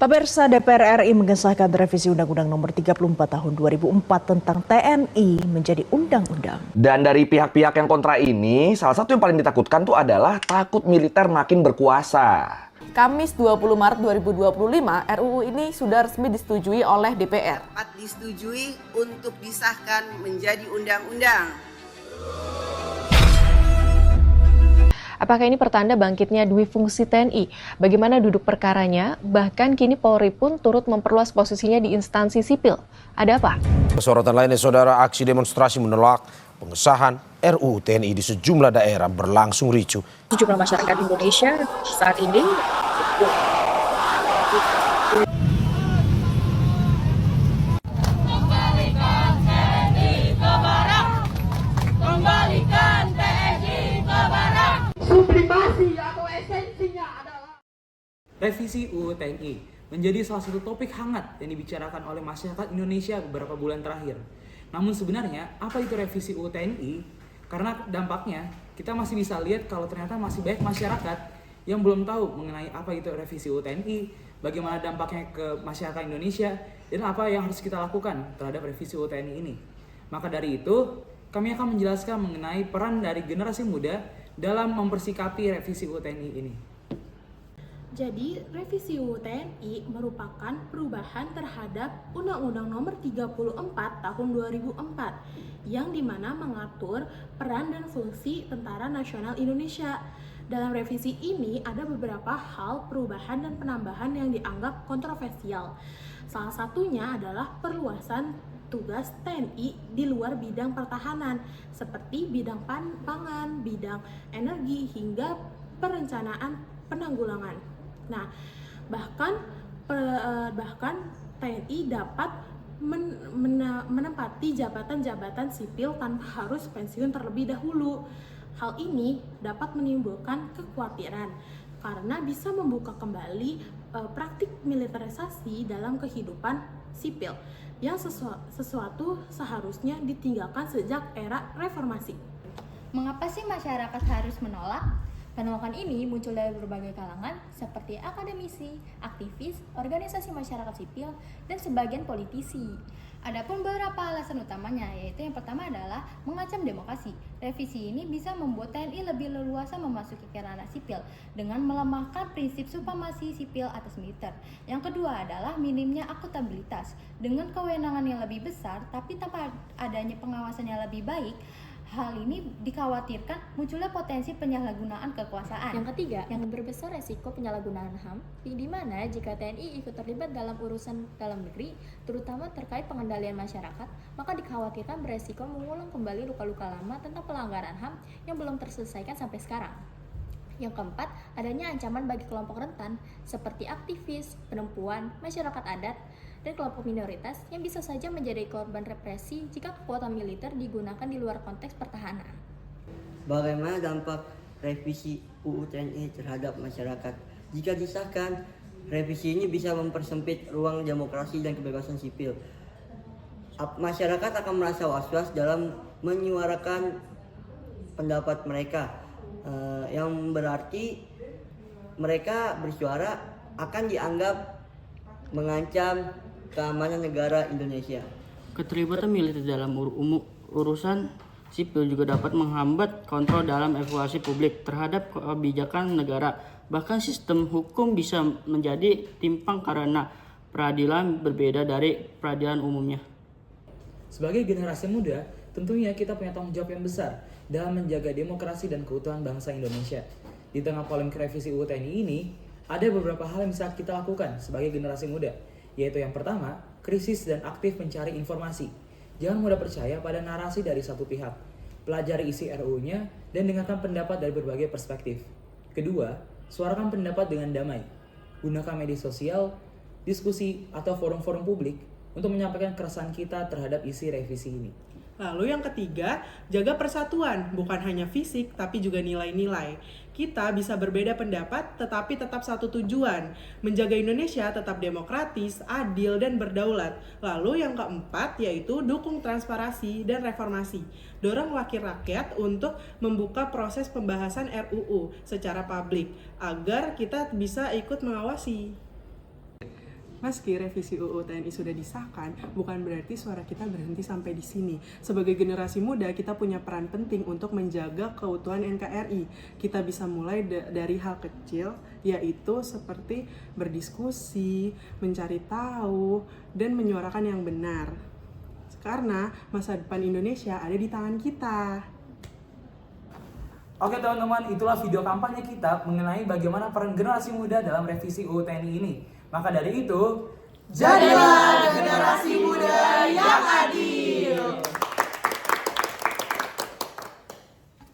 Pemirsa, DPR RI mengesahkan revisi Undang-Undang Nomor 34 Tahun 2004 tentang TNI menjadi undang-undang. Dan dari pihak-pihak yang kontra ini, salah satu yang paling ditakutkan tuh adalah takut militer makin berkuasa. Kamis 20 Maret 2025, RUU ini sudah resmi disetujui oleh DPR. Dapat disetujui untuk disahkan menjadi undang-undang. Apakah ini pertanda bangkitnya dui fungsi TNI? Bagaimana duduk perkaranya? Bahkan kini Polri pun turut memperluas posisinya di instansi sipil. Ada apa? Sorotan lainnya, saudara, aksi demonstrasi menolak pengesahan RUU TNI di sejumlah daerah berlangsung ricuh. Sejumlah masyarakat Indonesia saat ini Revisi UU TNI menjadi salah satu topik hangat yang dibicarakan oleh masyarakat Indonesia beberapa bulan terakhir. Namun sebenarnya apa itu revisi UU TNI? Karena dampaknya kita masih bisa lihat kalau ternyata masih banyak masyarakat yang belum tahu mengenai apa itu revisi UU TNI, bagaimana dampaknya ke masyarakat Indonesia, dan apa yang harus kita lakukan terhadap revisi UU TNI ini. Maka dari itu, kami akan menjelaskan mengenai peran dari generasi muda dalam mempersikapi revisi UU TNI ini. Jadi, revisi UU TNI merupakan perubahan terhadap Undang-Undang Nomor 34 Tahun 2004 yang dimana mengatur peran dan fungsi Tentara Nasional Indonesia. Dalam revisi ini ada beberapa hal perubahan dan penambahan yang dianggap kontroversial. Salah satunya adalah perluasan tugas TNI di luar bidang pertahanan seperti bidang pangan, bidang energi, hingga perencanaan penanggulangan. Nah, bahkan TNI dapat menempati jabatan-jabatan sipil tanpa harus pensiun terlebih dahulu. Hal ini dapat menimbulkan kekhawatiran karena bisa membuka kembali praktik militerisasi dalam kehidupan sipil yang sesuatu seharusnya ditinggalkan sejak era reformasi. Mengapa sih masyarakat harus menolak? Penolakan ini muncul dari berbagai kalangan seperti akademisi, aktivis, organisasi masyarakat sipil, dan sebagian politisi. Adapun beberapa alasan utamanya, yaitu yang pertama adalah mengancam demokrasi. Revisi ini bisa membuat TNI lebih leluasa memasuki ranah sipil dengan melemahkan prinsip supremasi sipil atas militer. Yang kedua adalah minimnya akuntabilitas. Dengan kewenangan yang lebih besar, tapi tanpa adanya pengawasan yang lebih baik, hal ini dikhawatirkan munculnya potensi penyalahgunaan kekuasaan. Yang ketiga, yang berbesar resiko penyalahgunaan HAM, di mana jika TNI ikut terlibat dalam urusan dalam negeri, terutama terkait pengendalian masyarakat, maka dikhawatirkan beresiko mengulang kembali luka-luka lama tentang pelanggaran HAM yang belum terselesaikan sampai sekarang. Yang keempat, adanya ancaman bagi kelompok rentan seperti aktivis, perempuan, masyarakat adat, dan kelompok minoritas yang bisa saja menjadi korban represi jika kekuatan militer digunakan di luar konteks pertahanan. Bagaimana dampak revisi UU TNI terhadap masyarakat? Jika disahkan, revisi ini bisa mempersempit ruang demokrasi dan kebebasan sipil. Masyarakat akan merasa was-was dalam menyuarakan pendapat mereka, yang berarti mereka bersuara akan dianggap mengancam keamanan negara Indonesia. Keterlibatan militer dalam urusan sipil juga dapat menghambat kontrol dalam evaluasi publik terhadap kebijakan negara. Bahkan sistem hukum bisa menjadi timpang karena peradilan berbeda dari peradilan umumnya. Sebagai generasi muda, tentunya kita punya tanggung jawab yang besar dalam menjaga demokrasi dan keutuhan bangsa Indonesia. Di tengah polemik revisi UU TNI ini, ada beberapa hal yang bisa kita lakukan sebagai generasi muda, yaitu yang pertama, krisis dan aktif mencari informasi. Jangan mudah percaya pada narasi dari satu pihak. Pelajari isi RUU-nya dan dengarkan pendapat dari berbagai perspektif. Kedua, suarakan pendapat dengan damai. Gunakan media sosial, diskusi, atau forum-forum publik untuk menyampaikan keresahan kita terhadap isi revisi ini. Lalu yang ketiga, jaga persatuan, bukan hanya fisik tapi juga nilai-nilai. Kita bisa berbeda pendapat tetapi tetap satu tujuan, menjaga Indonesia tetap demokratis, adil, dan berdaulat. Lalu yang keempat yaitu dukung transparansi dan reformasi. Dorong wakil rakyat untuk membuka proses pembahasan RUU secara publik agar kita bisa ikut mengawasi. Meski revisi UU TNI sudah disahkan, bukan berarti suara kita berhenti sampai di sini. Sebagai generasi muda, kita punya peran penting untuk menjaga keutuhan NKRI. Kita bisa mulai dari hal kecil, yaitu seperti berdiskusi, mencari tahu, dan menyuarakan yang benar. Karena masa depan Indonesia ada di tangan kita. Oke teman-teman, itulah video kampanye kita mengenai bagaimana peran generasi muda dalam revisi UU TNI ini. Maka dari itu, jadilah generasi muda yang adil.